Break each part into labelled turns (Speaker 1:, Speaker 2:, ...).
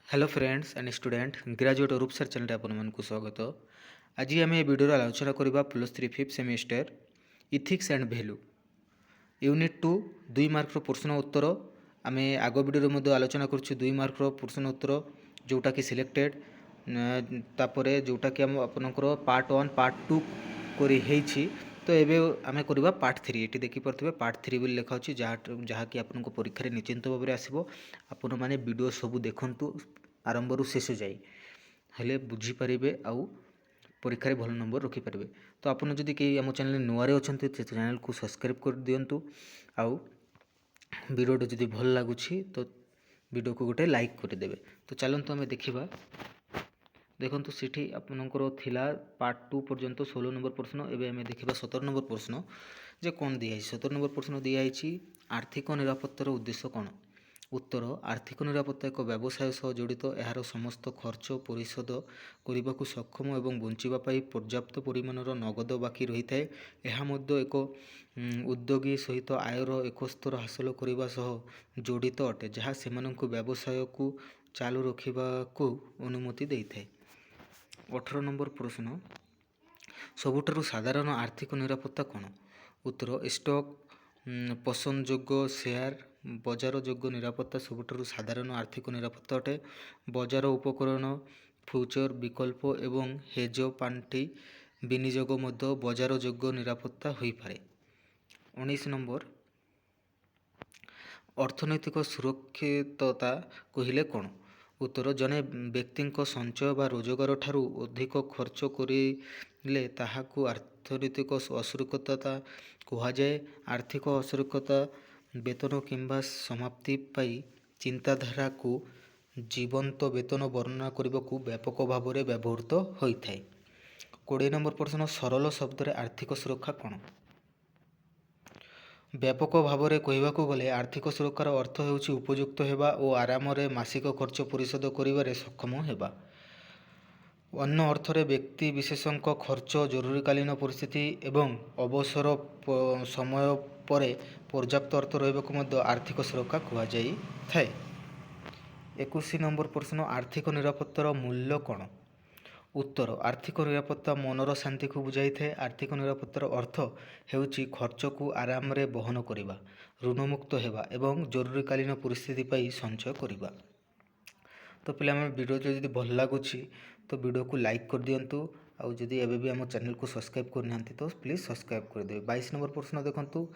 Speaker 1: Hello friends and student graduate Rupsar channel आपको स्वागत। आज आम भिडियो आलोचना करवा +3 5th semester ethics and value unit 2 2 marker प्रश्न उत्तर आम आग भिडियो आलोचना करुँ 2 मार्कर प्रश्न उत्तर जोटा कि सिलेक्टेड तापर जोटा कि आपंकर पार्ट 1 पार्ट 2 कर तो ये आम करवा पार्ट 3 ये देखिपे पार्ट 3 बोली लिखा जहाँकि आपको परीक्षा निश्चिंत भाव में आसो आपण मैंने वीडियो सब देखु आरंभ शेष जाए हेले बुझीपारे आउ परीक्षा भल नंबर रखिपारे। तो आपड़ जदि कहीं आम चैनल नुआरे अच्छा चैनल को सब्सक्राइब कर दिंतु आउ वीडियो जदि भल लगुच तो वीडियो को गोटे लाइक करदे। तो चलतु आम देखा देखो सीठी आपनकर थिला पार्ट 2 पर्यंत 16 नंबर प्रश्न एवं आम देखा 17 नंबर प्रश्न जे कौन दिखाई 17 नंबर प्रश्न दिखाई आर्थिक निरापत्तार उद्देश्य कौन। उत्तर आर्थिक निरापत्ता एक व्यवसाय सह जड़ित यार समस्त खर्च परिशोध करने को सक्षम एवं बचाई पर्याप्त परिमाणर नगद बाकी रही है। एक उद्योगी सहित आयर एक स्तर हासिल करने सह जड़ित अटे जहाँ से व्यवसाय को चालू रखा अनुमति देता है। 18 नंबर प्रश्न सबुठारु साधारण आर्थिक निरापत्ता कौन। उत्तर स्टॉक पसंदयोग्य शेयर बजार योग्य निरापत्ता सबुठारु साधारण आर्थिक निरापत्ता अटे। बजार उपकरण फ्यूचर विकल्प एवं हेज पांठि विनियोग मध्य बजार योग्य निरापत्ता हो पारे। 19 नंबर अर्थनैतिक सुरक्षितता कहले कौन। उत्तर जने व्यक्ति संचय बा रोजगार ठारू अधिक खर्च करिले ताहाकू अर्थनैतिक असुरक्षितता कहुए। आर्थिक असुरक्षितता वेतन किंबा समाप्ति पाई चिंताधारा को जीवंत वेतन वर्णना करने को व्यापक भाव में व्यवहृत होता है। 20 नंबर प्रश्न सरल शब्द रे आर्थिक सुरक्षा कौन। व्यापक भाव में कहवाक गले आर्थिक सुरक्षार अर्थ होउछि उपयुक्त हेबा और आराम रे मासिक खर्च परिशोध करिबारे सक्षम हेबा। अन्य अर्थरे व्यक्ति विशेषक खर्च जरूरीकालीन परिस्थिति एवं अवसर समय पर पर्याप्त अर्थ रहिबाकु मध्य आर्थिक सुरक्षा कहुए। 21 नंबर प्रश्न आर्थिक निरापत्तार मूल्य कौन। उत्तर आर्थिक निरापत्ता मनर शांति को बुझाई थाए। आर्थिक निरापत्तार अर्थ हेउछि खर्च को आराम रे बहन करिबा ऋणमुक्त हेबा एवं जरूरीकालीन परिस्थिति पाई संचय करिबा। तो पिला वीडियो जदि भल लगुच तो वीडियो को लाइक कर दिंतु आउ जदि एबे भी आम चैनल को सब्सक्राइब करना तो प्लीज सब्सक्राइब करदे। 22 नंबर प्रश्न देखंतु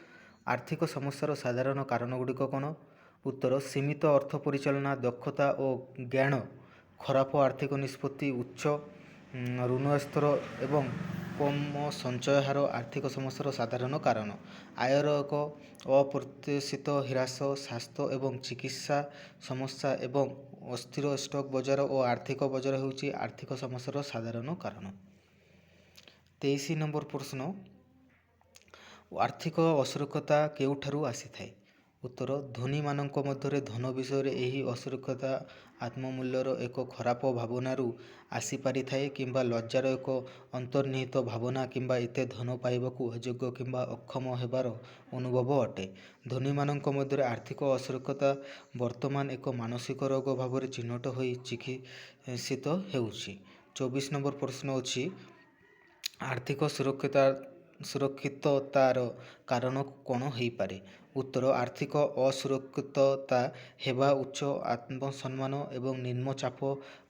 Speaker 1: आर्थिक समस्यार साधारण कारण गुड़िक कौन। उत्तर सीमित अर्थ परिचालना दक्षता और ज्ञान खराब आर्थिक निष्पत्ति उच्च ऋण स्तर एवं कम संचय हार आर्थिक समस्यार साधारण कारण। आयर एक अप्रत्याशित ह्रास स्वास्थ्य एवं चिकित्सा समस्या एवं अस्थिर स्टॉक बजार और आर्थिक बजार होउछि आर्थिक समस्यार साधारण कारण। 23 नंबर प्रश्न आर्थिक असुरक्षता केउठारु आसी थाए। उत्तर धनी मानक मध्य धन विषय यही असुरक्षता आत्ममूल्यर एक खराब भावनारू आसी पारि थाए किंबा लज्जार एक अंतर्निहित भावना किंबा एते धन पाइबाकू अयोग्य किंबा अक्षम हेबार अनुभव अटे। धनी मानक मध्य आर्थिक असुरक्षता वर्तमान एक मानसिक रोग भाव में चिन्हट हो चिकित्सित हेउछि। 24 नंबर प्रश्न अछि आर्थिक सुरक्षिततार कारण कौन हो पारे। उत्तर आर्थिक असुरक्षितता हेबा उच्च आत्मसम्मान एवं निम्न चाप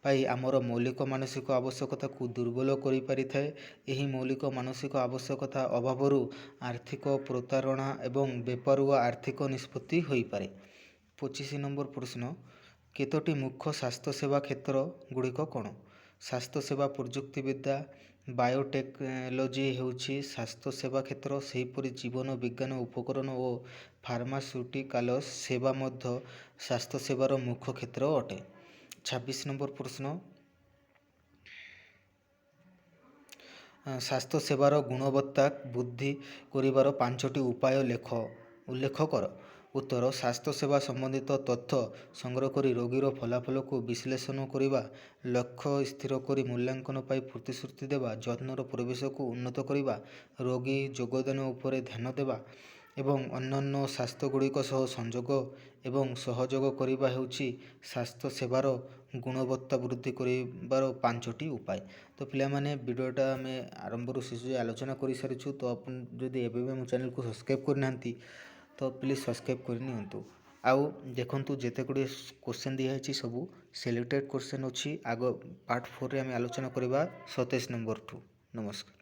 Speaker 1: पाई आमर मौलिक मानसिक आवश्यकता को दुर्बल करि पारि थाए। एही मौलिक मानसिक आवश्यकता अभावरू आर्थिक प्रतारणा एवं बेपरुआ आर्थिक निष्पत्ति होई पारे। 25 नंबर प्रश्न केतोटी मुख्य स्वास्थ्य सेवा क्षेत्र गुड़िक कौन। स्वास्थ्य सेवा प्रजुक्तिविद्या बायोटेक्नोलॉजी हेउछि स्वास्थ्य सेवा क्षेत्र सेहीपरि जीवन विज्ञान उपकरण और फार्मास्यूटिकाल्स सेवा मध्य स्वास्थ्य सेवार मुख्य क्षेत्र अटे। 26 नंबर प्रश्न स्वास्थ्य सेवार गुणवत्ता वृद्धि करिवार 5टी उपाय उल्लेख कर। उत्तर स्वास्थ्य सेवा संबंधित तथ्य संग्रह करी रोगीर फलाफल को विश्लेषण करिबा लक्ष्य स्थिर करी मूल्यांकन पाई प्रतिश्रुति देवा जत्नर परिवेश को उन्नत करिबा रोगी योगदान उपरे ध्यान देवा एवं अन्यान्य स्वास्थ्य गुड़िक सह संयोग एवं सहयोग करिबा हेउछि स्वास्थ्य सेवार ଗୁଣବତ୍ତା ବୃଦ୍ଧି କରିବାର 5ଟି ଉପାୟ। ତ ପିଲାମାନେ ଭିଡ଼ିଓଟା ଆମେ ଆରମ୍ଭରୁ ଶେଷ ଯାଏଁ ଆଲୋଚନା କରିସାରିଛୁ। ତ ଆପଣ ଯଦି ଏବେ ବି ମୋ ଚ୍ୟାନେଲକୁ ସବସ୍କ୍ରାଇବ୍ କରିନାହାନ୍ତି ତ ପ୍ଲିଜ୍ ସବସ୍କ୍ରାଇବ୍ କରିନିଅନ୍ତୁ। ଆଉ ଦେଖନ୍ତୁ ଯେତେ ଗୁଡ଼ିଏ କୋଶ୍ଚିନ୍ ଦିଆହେଇଛି ସବୁ ସିଲେକ୍ଟେଡ଼୍ କୋଶ୍ଚିନ୍ ଅଛି। ଆଗ ପାର୍ଟ 4ରେ ଆମେ ଆଲୋଚନା କରିବା 27 ନମ୍ବରଠୁ। ନମସ୍କାର।